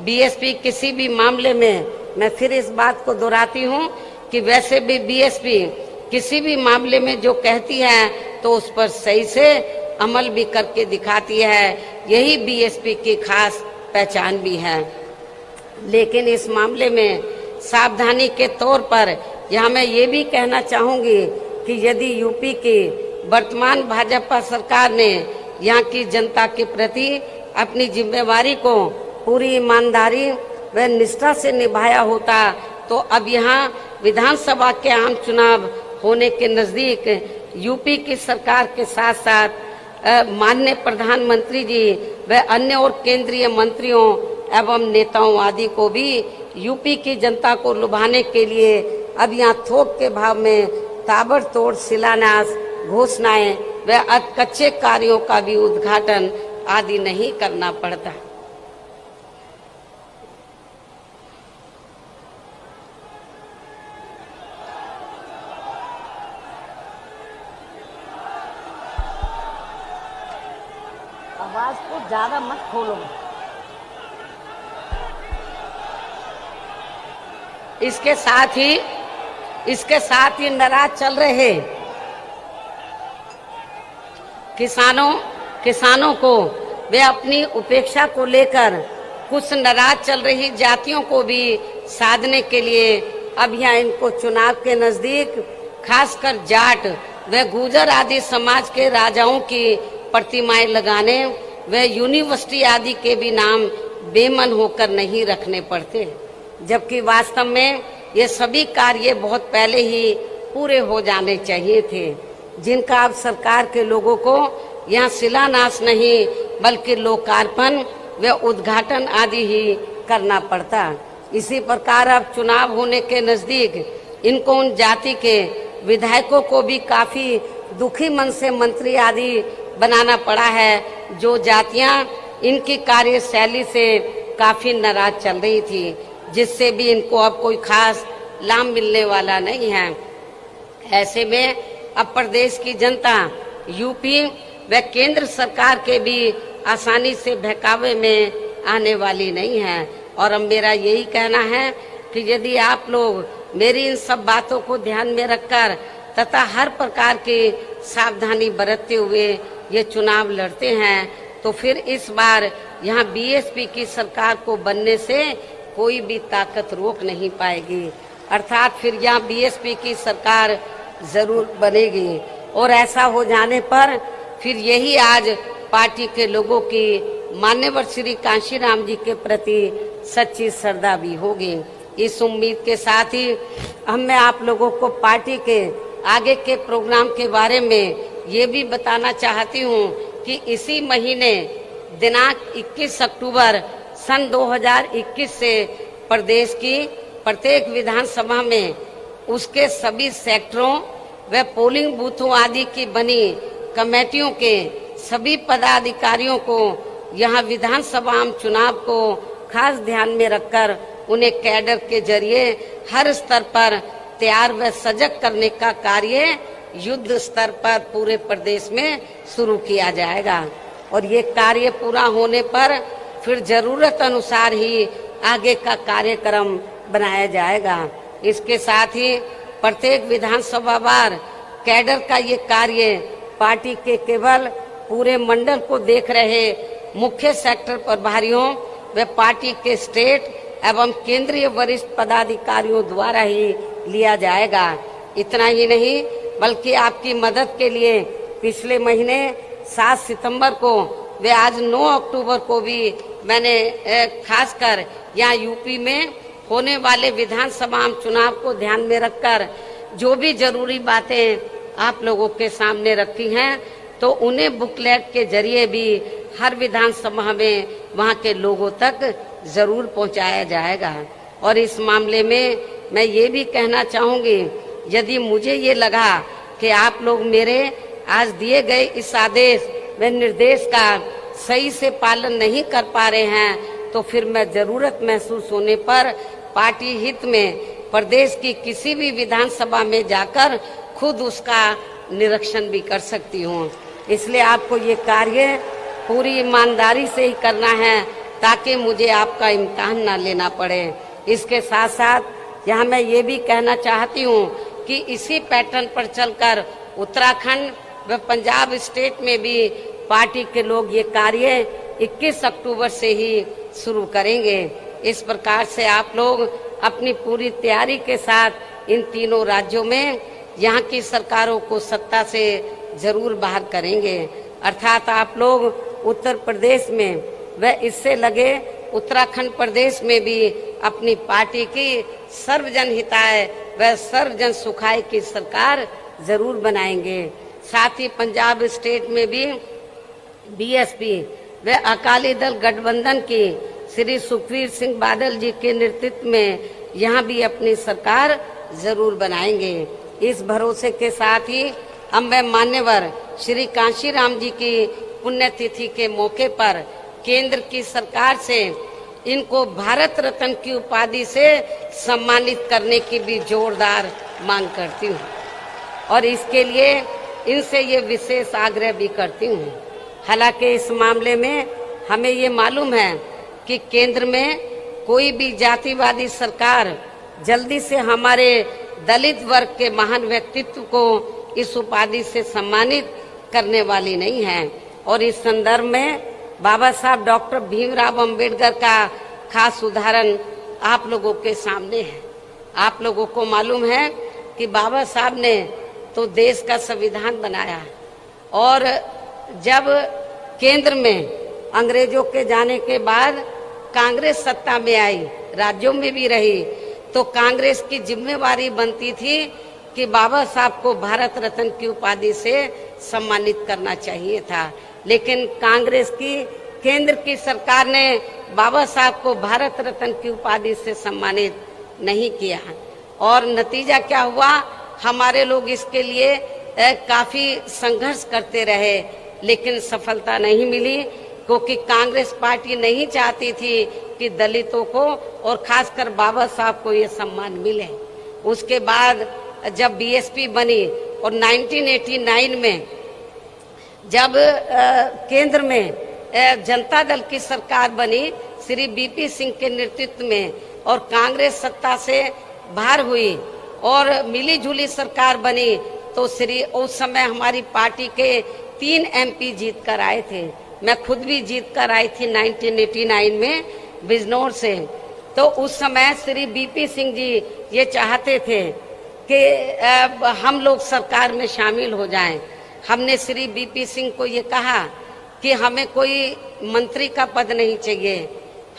बीएसपी किसी भी मामले में, मैं फिर इस बात को दोहराती हूँ कि वैसे भी बीएसपी किसी भी मामले में जो कहती है तो उस पर सही से अमल भी करके दिखाती है। यही बीएसपी की खास पहचान भी है। लेकिन इस मामले में सावधानी के तौर पर यहाँ मैं ये भी कहना चाहूँगी कि यदि यूपी की वर्तमान भाजपा सरकार ने यहाँ की जनता के प्रति अपनी जिम्मेवारी को पूरी ईमानदारी व निष्ठा से निभाया होता तो अब यहाँ विधानसभा के आम चुनाव होने के नजदीक यूपी की सरकार के साथ साथ माननीय प्रधानमंत्री जी व अन्य और केंद्रीय मंत्रियों एवं नेताओं आदि को भी यूपी की जनता को लुभाने के लिए अब यहाँ थोक के भाव में ताबड़तोड़ शिलान्यास, घोषणाएं व कच्चे कार्यों का भी उद्घाटन आदि नहीं करना पड़ता। आवाज को ज्यादा मत खोलो। इसके साथ ही नाराज चल रहे किसानों को वे अपनी उपेक्षा को लेकर कुछ नाराज चल रही जातियों को भी साधने के लिए अब यहाँ इनको चुनाव के नजदीक खासकर जाट व गुर्जर आदि समाज के राजाओं की प्रतिमाएं लगाने व यूनिवर्सिटी आदि के भी नाम बेमन होकर नहीं रखने पड़ते, जबकि वास्तव में ये सभी कार्य बहुत पहले ही पूरे हो जाने चाहिए थे, जिनका अब सरकार के लोगों को यहाँ शिलान्यास नहीं बल्कि लोकार्पण व उद्घाटन आदि ही करना पड़ता। इसी प्रकार अब चुनाव होने के नजदीक इनको उन जाति के विधायकों को भी काफी दुखी मन से मंत्री आदि बनाना पड़ा है, जो जातियां इनकी कार्यशैली से काफी नाराज चल रही थी, जिससे भी इनको अब कोई खास लाभ मिलने वाला नहीं है। ऐसे में अब प्रदेश की जनता यूपी व केंद्र सरकार के भी आसानी से बहकावे में आने वाली नहीं है। और अब मेरा यही कहना है कि यदि आप लोग मेरी इन सब बातों को ध्यान में रखकर तथा हर प्रकार की सावधानी बरतते हुए ये चुनाव लड़ते हैं तो फिर इस बार यहाँ बीएसपी की सरकार को बनने से कोई भी ताकत रोक नहीं पाएगी, अर्थात फिर यहाँ बीएसपी की सरकार जरूर बनेगी। और ऐसा हो जाने पर फिर यही आज पार्टी के लोगों की मान्यवर श्री कांशीराम जी के प्रति सच्ची श्रद्धा भी होगी। इस उम्मीद के साथ ही मैं आप लोगों को पार्टी के आगे के प्रोग्राम के बारे में ये भी बताना चाहती हूँ कि इसी महीने दिनांक 21 अक्टूबर सन 2021 से प्रदेश की प्रत्येक विधानसभा में उसके सभी सेक्टरों व पोलिंग बूथों आदि की बनी कमेटियों के सभी पदाधिकारियों को यहाँ विधानसभा चुनाव को खास ध्यान में रखकर उन्हें कैडर के जरिए हर स्तर पर तैयार व सजग करने का कार्य युद्ध स्तर पर पूरे प्रदेश में शुरू किया जाएगा। और ये कार्य पूरा होने पर फिर जरूरत अनुसार ही आगे का कार्यक्रम बनाया जाएगा। इसके साथ ही प्रत्येक विधानसभा वार कैडर का ये कार्य पार्टी के केवल पूरे मंडल को देख रहे मुख्य सेक्टर प्रभारियों व पार्टी के स्टेट एवं केंद्रीय वरिष्ठ पदाधिकारियों द्वारा ही लिया जाएगा। इतना ही नहीं बल्कि आपकी मदद के लिए पिछले महीने 7 सितंबर को व आज 9 अक्टूबर को भी मैंने खासकर यहाँ यूपी में होने वाले विधानसभा चुनाव को ध्यान में रखकर जो भी जरूरी बातें आप लोगों के सामने रखी हैं तो उन्हें बुकलेट के जरिए भी हर विधानसभा में वहाँ के लोगों तक जरूर पहुँचाया जाएगा। और इस मामले में मैं ये भी कहना चाहूँगी, यदि मुझे ये लगा कि आप लोग मेरे आज दिए गए इस आदेश व निर्देश का सही से पालन नहीं कर पा रहे हैं तो फिर मैं जरूरत महसूस होने पर पार्टी हित में प्रदेश की किसी भी विधानसभा में जाकर खुद उसका निरीक्षण भी कर सकती हूँ। इसलिए आपको ये कार्य पूरी ईमानदारी से ही करना है ताकि मुझे आपका इम्तिहान ना लेना पड़े। इसके साथ साथ यहाँ मैं ये भी कहना चाहती हूँ कि इसी पैटर्न पर चलकर उत्तराखंड व पंजाब स्टेट में भी पार्टी के लोग ये कार्य 21 अक्टूबर से ही शुरू करेंगे। इस प्रकार से आप लोग अपनी पूरी तैयारी के साथ इन तीनों राज्यों में यहाँ की सरकारों को सत्ता से जरूर बाहर करेंगे। अर्थात आप लोग उत्तर प्रदेश में व इससे लगे उत्तराखंड प्रदेश में भी अपनी पार्टी की सर्वजन हिताय व सर्वजन सुखाय की सरकार जरूर बनाएंगे। साथ ही पंजाब स्टेट में भी बीएसपी व अकाली दल गठबंधन की श्री सुखबीर सिंह बादल जी के नेतृत्व में यहाँ भी अपनी सरकार जरूर बनाएंगे। इस भरोसे के साथ ही अब मैं मान्यवर श्री कांशीराम जी की पुण्यतिथि के मौके पर केंद्र की सरकार से इनको भारत रत्न की उपाधि से सम्मानित करने की भी जोरदार मांग करती हूँ और इसके लिए इनसे ये विशेष आग्रह भी करती हूँ। हालांकि इस मामले में हमें ये मालूम है कि केंद्र में कोई भी जातिवादी सरकार जल्दी से हमारे दलित वर्ग के महान व्यक्तित्व को इस उपाधि से सम्मानित करने वाली नहीं है। और इस संदर्भ में बाबा साहब डॉक्टर भीमराव अंबेडकर का खास उदाहरण आप लोगों के सामने है। आप लोगों को मालूम है कि बाबा साहब ने तो देश का संविधान बनाया और जब केंद्र में अंग्रेजों के जाने के बाद कांग्रेस सत्ता में आई, राज्यों में भी रही, तो कांग्रेस की जिम्मेवारी बनती थी कि बाबा साहब को भारत रत्न की उपाधि से सम्मानित करना चाहिए था। लेकिन कांग्रेस की केंद्र की सरकार ने बाबा साहब को भारत रत्न की उपाधि से सम्मानित नहीं किया और नतीजा क्या हुआ, हमारे लोग इसके लिए काफी संघर्ष करते रहे लेकिन सफलता नहीं मिली क्योंकि कांग्रेस पार्टी नहीं चाहती थी कि दलितों को और खासकर बाबा साहब को ये सम्मान मिले। उसके बाद जब बीएसपी बनी और 1989 में जब केंद्र में जनता दल की सरकार बनी श्री बीपी सिंह के नेतृत्व में और कांग्रेस सत्ता से बाहर हुई और मिली जुली सरकार बनी, तो उस समय हमारी पार्टी के 3 MP जीत कर आए थे। मैं खुद भी जीत कर आई थी 1989 में बिजनौर से। तो उस समय श्री बीपी सिंह जी ये चाहते थे कि हम लोग सरकार में शामिल हो जाएं। हमने श्री बीपी सिंह को ये कहा कि हमें कोई मंत्री का पद नहीं चाहिए,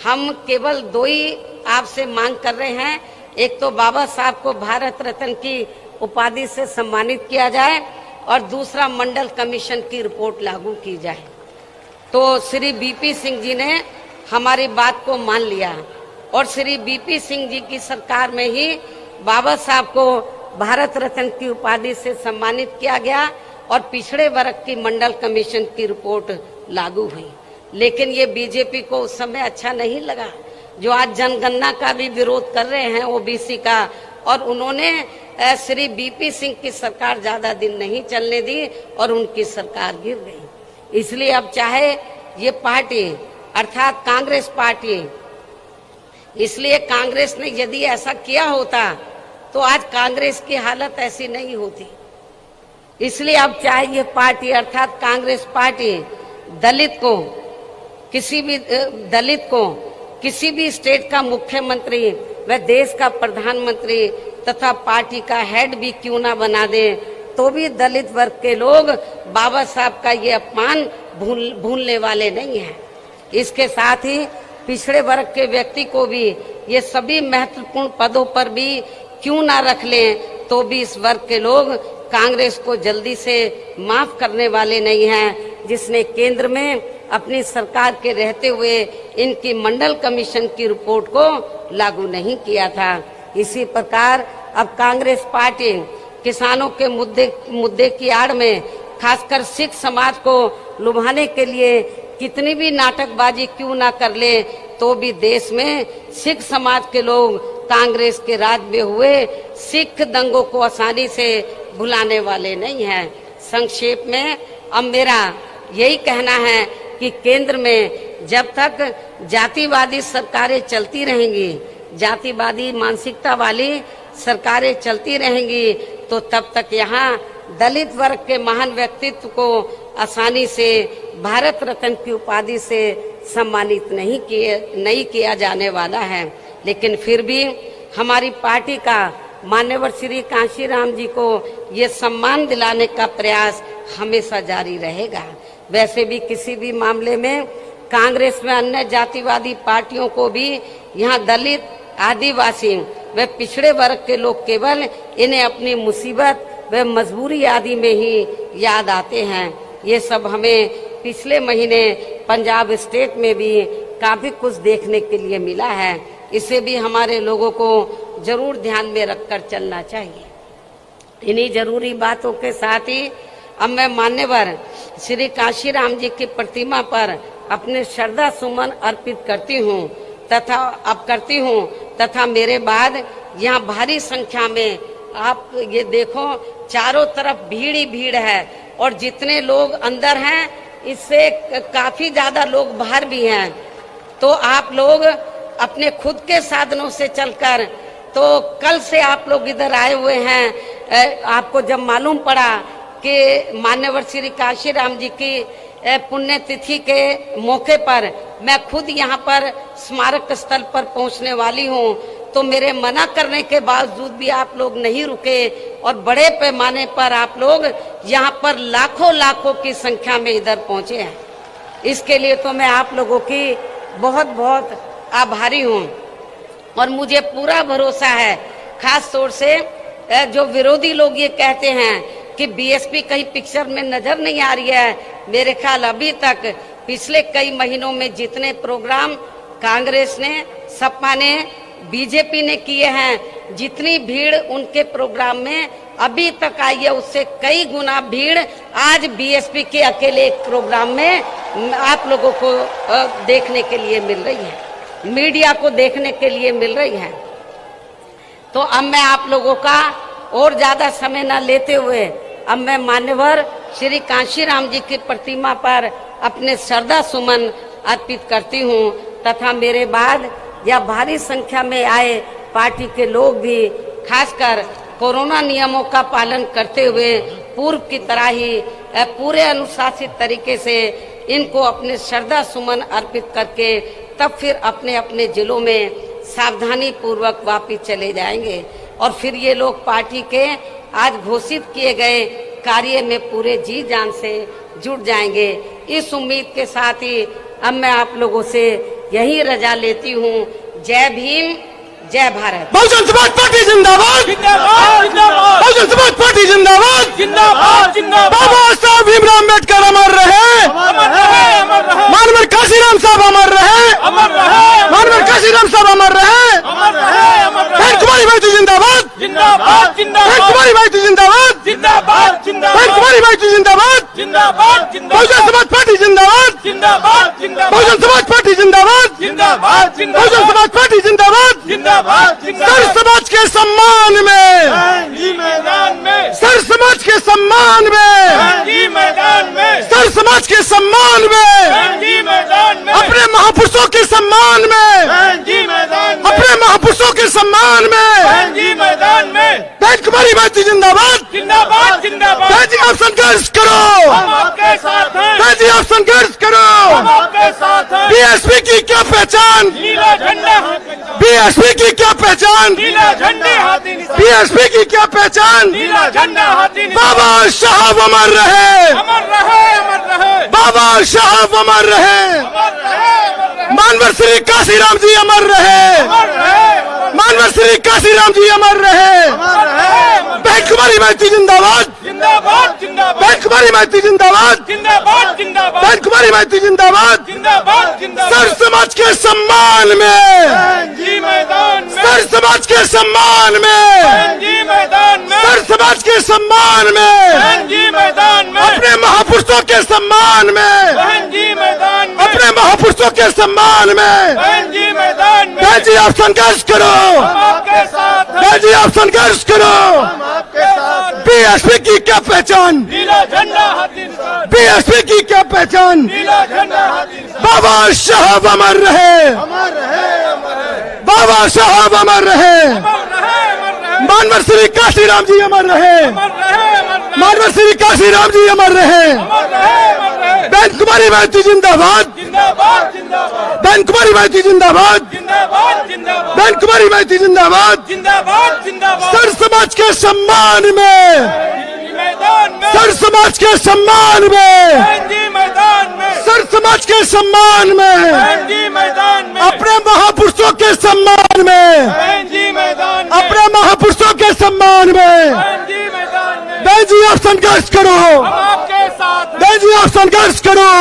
हम केवल 2 ही आपसे मांग कर रहे हैं। एक तो बाबा साहब को भारत रत्न की उपाधि से सम्मानित किया जाए और दूसरा मंडल कमीशन की रिपोर्ट लागू की जाए। तो श्री बीपी सिंह जी ने हमारी बात को मान लिया और श्री बीपी सिंह जी की सरकार में ही बाबा साहब को भारत रत्न की उपाधि से सम्मानित किया गया और पिछड़े वर्ग की मंडल कमीशन की रिपोर्ट लागू हुई। लेकिन ये बीजेपी को उस समय अच्छा नहीं लगा, जो आज जनगणना का भी विरोध कर रहे हैं ओबीसी का, और उन्होंने श्री बीपी सिंह की सरकार ज्यादा दिन नहीं चलने दी और उनकी सरकार गिर गई। इसलिए अब चाहे ये पार्टी अर्थात कांग्रेस पार्टी, इसलिए कांग्रेस ने यदि ऐसा किया होता तो आज कांग्रेस की हालत ऐसी नहीं होती। इसलिए अब चाहे ये पार्टी अर्थात कांग्रेस पार्टी दलित को किसी भी स्टेट का मुख्यमंत्री व देश का प्रधानमंत्री तथा पार्टी का हेड भी क्यों ना बना दे, तो भी दलित वर्ग के लोग बाबा साहब का ये अपमान भूलने वाले नहीं हैं। इसके साथ ही पिछड़े वर्ग के व्यक्ति को भी ये सभी महत्वपूर्ण पदों पर भी क्यों ना रख लें, तो भी इस वर्ग के लोग कांग्रेस को जल्दी से माफ करने वाले नहीं हैं, जिसने केंद्र में अपनी सरकार के रहते हुए इनकी मंडल कमीशन की रिपोर्ट को लागू नहीं किया था। इसी प्रकार अब कांग्रेस पार्टी किसानों के मुद्दे की आड़ में खासकर सिख समाज को लुभाने के लिए कितनी भी नाटकबाजी क्यों ना कर ले, तो भी देश में सिख समाज के लोग कांग्रेस के राज में हुए सिख दंगों को आसानी से भुलाने वाले नहीं हैं। संक्षेप में अब मेरा यही कहना है कि केंद्र में जब तक जातिवादी सरकारें चलती रहेंगी, जातिवादी मानसिकता वाली सरकारें चलती रहेंगी, तो तब तक यहाँ दलित वर्ग के महान व्यक्तित्व को आसानी से भारत रत्न की उपाधि से सम्मानित नहीं किया जाने वाला है। लेकिन फिर भी हमारी पार्टी का मान्यवर श्री कांशीराम जी को ये सम्मान दिलाने का प्रयास हमेशा जारी रहेगा। वैसे भी किसी भी मामले में कांग्रेस में अन्य जातिवादी पार्टियों को भी यहाँ दलित, आदिवासी व पिछड़े वर्ग के लोग केवल इन्हें अपनी मुसीबत व मजबूरी आदि में ही याद आते हैं। ये सब हमें पिछले महीने पंजाब स्टेट में भी काफी कुछ देखने के लिए मिला है। इसे भी हमारे लोगों को जरूर ध्यान में रखकर चलना चाहिए। इन्हीं जरूरी बातों के साथ ही अब मैं मान्यवर श्री कांशीराम जी की प्रतिमा पर अपने श्रद्धा सुमन अर्पित करती हूँ तथा मेरे बाद यहाँ भारी संख्या में आप ये देखो चारों तरफ भीड़ ही भीड़ है और जितने लोग अंदर हैं इससे काफी ज्यादा लोग बाहर भी हैं। तो आप लोग अपने खुद के साधनों से चलकर, तो कल से आप लोग इधर आए हुए हैं, आपको जब मालूम पड़ा कि मान्यवर श्री कांशीराम जी की पुण्यतिथि के मौके पर मैं खुद यहाँ पर स्मारक स्थल पर पहुँचने वाली हूँ, तो मेरे मना करने के बावजूद भी आप लोग नहीं रुके और बड़े पैमाने पर आप लोग यहाँ पर लाखों की संख्या में इधर पहुँचे हैं। इसके लिए तो मैं आप लोगों की बहुत बहुत आभारी हूँ और मुझे पूरा भरोसा है, खास तौर से जो विरोधी लोग ये कहते हैं कि बीएसपी कहीं पिक्चर में नजर नहीं आ रही है। मेरे ख्याल अभी तक पिछले कई महीनों में जितने प्रोग्राम कांग्रेस ने, सपा ने, बीजेपी ने किए हैं, जितनी भीड़ उनके प्रोग्राम में अभी तक आई है उससे कई गुना भीड़ आज बीएसपी के अकेले एक प्रोग्राम में आप लोगों को देखने के लिए मिल रही है, मीडिया को देखने के लिए मिल रही है। तो अब मैं आप लोगों का और ज्यादा समय न लेते हुए अब मैं मान्यवर श्री कांशीराम जी की प्रतिमा पर अपने श्रद्धा सुमन अर्पित करती हूँ तथा मेरे बाद यह भारी संख्या में आए पार्टी के लोग भी खासकर कोरोना नियमों का पालन करते हुए पूर्व की तरह ही पूरे अनुशासित तरीके से इनको अपने श्रद्धा सुमन अर्पित करके तब फिर अपने अपने जिलों में सावधानी पूर्वक वापिस चले जाएंगे और फिर ये लोग पार्टी के आज घोषित किए गए कार्य में पूरे जी जान से जुट जाएंगे। इस उम्मीद के साथ ही अब मैं आप लोगों से यही रजा लेती हूँ। जय भीम, जय भारत। बहुजन समाज पार्टी जिंदाबाद जिंदाबाद जिंदाबाद। बहुजन समाज पार्टी जिंदाबाद जिंदाबाद जिंदाबाद। बाबा साहब भीमराव अम्बेडकर अमर रहे, अमर रहे, अमर रहे। मानवर काशीराम साहब अमर रहे, अमर रहे। मानवर काशीराम साहब अमर रहे, अमर रहे, अमर रहे। बहन कुमारी भाई जिंदाबाद जिंदाबाद जिंदाबाद। बहन कुमारी भाई जिंदाबाद जिंदाबाद जिंदाबाद। बहन कुमारी भाई जिंदाबाद जिंदाबाद जिंदाबाद। बहुजन समाज पार्टी जिंदाबाद जिंदाबाद जिंदाबाद। बहुजन समाज पार्टी जिंदाबाद जिंदाबाद जिंदाबाद। बहुजन समाज पार्टी जिंदाबाद जिंदाबाद जिंदाबाद। सर समाज के सम्मान में जी मैदान में, सर समाज के सम्मान में जी मैदान में, सर समाज के सम्मान में जी मैदान में, अपने महापुरुषों के सम्मान में जी मैदान में, अपने महापुरुषों के सम्मान में जी मैदान में। बहन कुमारी भाई जिंदाबाद जिंदाबाद जिंदाबाद। बहन जी आप संघर्ष करो, हम आपके साथ हैं। बहन जी आप संघर्ष करो, हम आपके साथ हैं। बीएसपी की क्या पहचान, नीला झंडा। बीएसपी की क्या पहचान, नीला झंडे हाथी निशान। बीएसपी की क्या पहचान, नीला झंडा हाथी निशान। बाबा साहब अमर रहे, अमर रहे, अमर रहे। बाबा साहब अमर रहे, अमर रहे, अमर रहे। मानवर श्री काशीराम जी अमर रहे, अमर रहे। मानवर श्री काशीराम जी अमर रहे, अमर रहे। बहन कुमारी भाई जिंदाबाद जिंदाबाद जिंदाबाद। बहन कुमारी भाई जिंदाबाद जिंदाबाद जिंदाबाद। बहन कुमारी भाई जिंदाबाद जिंदाबाद जिंदाबाद। सर समाज के सम्मान में जी मैदान में, सर समाज के सम्मान में जी मैदान में, सर समाज के सम्मान में जी मैदान में, अपने महापुरुषों के सम्मान में जी मैदान में, अपने महापुरुषों के सम्मान में जी मैदान में। बहन जी आप संघर्ष करो, हम आपके साथ हैं। बहन जी आप संघर्ष करो, हम आपके साथ हैं। बीएसपी की क्या पहचान, नीला झंडा हाथी निशान। बीएसपी की क्या पहचान, नीला झंडा हाथी निशान। बाबा साहब अमर रहे, अमर रहे, अमर रहे। बाबा साहब अमर रहे, अमर रहे, अमर रहे। मानवर श्री काशीराम जी अमर रहे, अमर रहे, अमर रहे। मानवर श्री काशीराम जी अमर रहे, अमर रहे, अमर रहे। बहन कुमारी भाई जिंदाबाद जिंदाबाद जिंदाबाद। बहन कुमारी भाई जिंदाबाद जिंदाबाद जिंदाबाद। बहन कुमारी भाई जिंदाबाद जिंदाबाद जिंदाबाद। सर समाज के सम्मान में मैदान में, सर समाज के सम्मान में जी मैदान में, सर समाज के सम्मान में जी मैदान में, अपने महापुरुषों के सम्मान में जी मैदान में, अपने महापुरुषों के सम्मान में जी मैदान में। बहन जी आप संघर्ष करो, हम आपके साथ। बहन जी आप संघर्ष करो,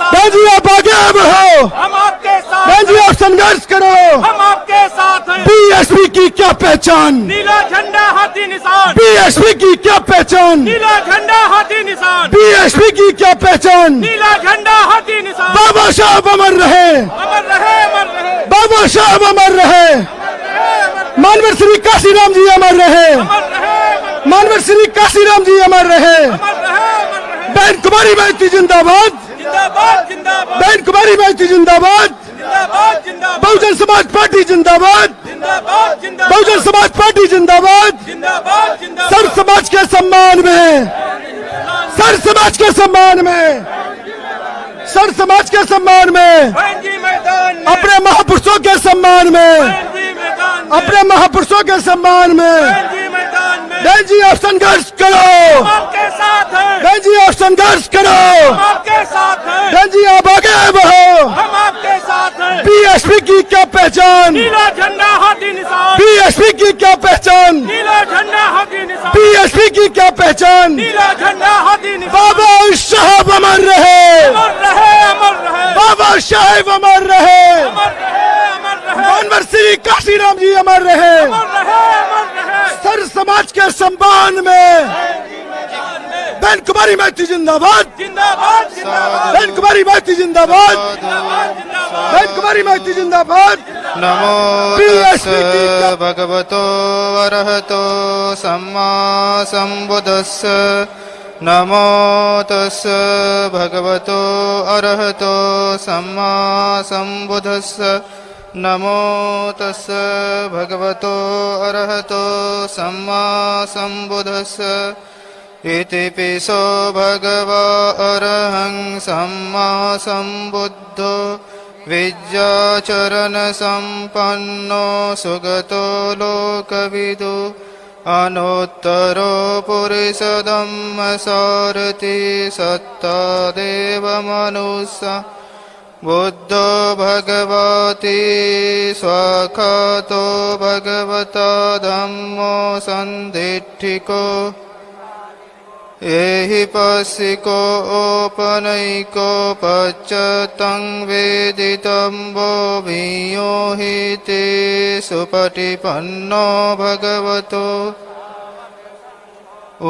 बहन जी आप आगे बढ़ो, हम आपके साथ। बहन जी आप संघर्ष करो, हम आपके साथ हैं। बीएसपी की क्या पहचान, नीला झंडा हाथी निशान। बीएसपी की क्या पहचान, नीला झंडा हाथी निशान। बीएसपी की क्या पहचान, नीला झंडा हाथी निशान। बाबा साहब अमर रहे, अमर रहे, अमर रहे। बाबा साहब अमर रहे, मानवर श्री काशीराम जी अमर रहे, मानवर श्री काशीराम जी अमर रहे। बहन कुमारी भाई जिंदाबाद जिंदाबाद जिंदाबाद। बहन कुमारी भाई जिंदाबाद जिंदाबाद जिंदाबाद। बहुजन समाज पार्टी जिंदाबाद जिंदाबाद जिंदाबाद। बहुजन समाज पार्टी जिंदाबाद जिंदाबाद जिंदाबाद। सर समाज के सम्मान में, सर समाज के सम्मान में, सर समाज के सम्मान में, अपने महापुरुषों के सम्मान में, अपने महापुरुषों के सम्मान में। बहन जी आप संघर्ष करो, आपके साथ हैं। बहन जी आप संघर्ष करो, आपके साथ हैं। बहन जी आप आगे बढ़ो, हम आपके साथ हैं। बीएसपी की क्या पहचान, नीला झंडा हाथी निशान। बीएसपी की क्या पहचान, नीला झंडा हाथी निशान। बीएसपी की क्या पहचान, नीला झंडा हाथी निशान। बाबा साहब अमर रहे, अमर रहे, अमर रहे। बाबा साहब अमर रहे, अमर रहे, अमर रहे। मानवर श्री काशीराम जी अमर रहे, अमर रहे, अमर रहे। सर समाज के सम्मान में बहन कुमारी माइती जिंदाबाद जिंदाबाद जिंदाबाद। बहन कुमारी माइती जिंदाबाद जिंदाबाद। बहन कुमारी माइती जिंदाबाद। नमो तस्स भगवतो अरहतो सम्मा सम्बुद्धस्स नमो तस् भगवतो अरहतो सम्मा सम्बुद्धस्स नमो तस् भगवतो अरहतो सम्मा सम्बुद्धस्स इति पिसो भगवा अरहं सम्मा सम्बुद्धो विद्याचरण संपन्नो सुगतो लोकविदु अनुत्तरो पुरुषोत्तम सारथि सत्ता देव मनुष्य बुद्धो भगवती स्वाखातो भगवता धम्मो सन्दिठिको एहि पस्सिको ओपनैको पच्चतं वेदितं वो भियो हि ते सुपटिपन्नो भगवतो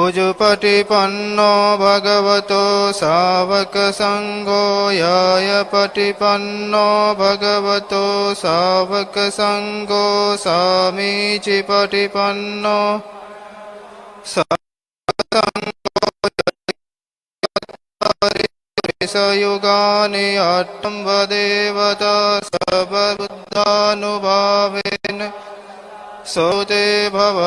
उजुपटिपन्नो भगवतो सावक संगो यायपटिपन्नो भगवतो सावक संगो सामीचिपटिपन्नो सयुगानि अट्टं वदेवता सर्वबुद्धानुभावेन सौते भव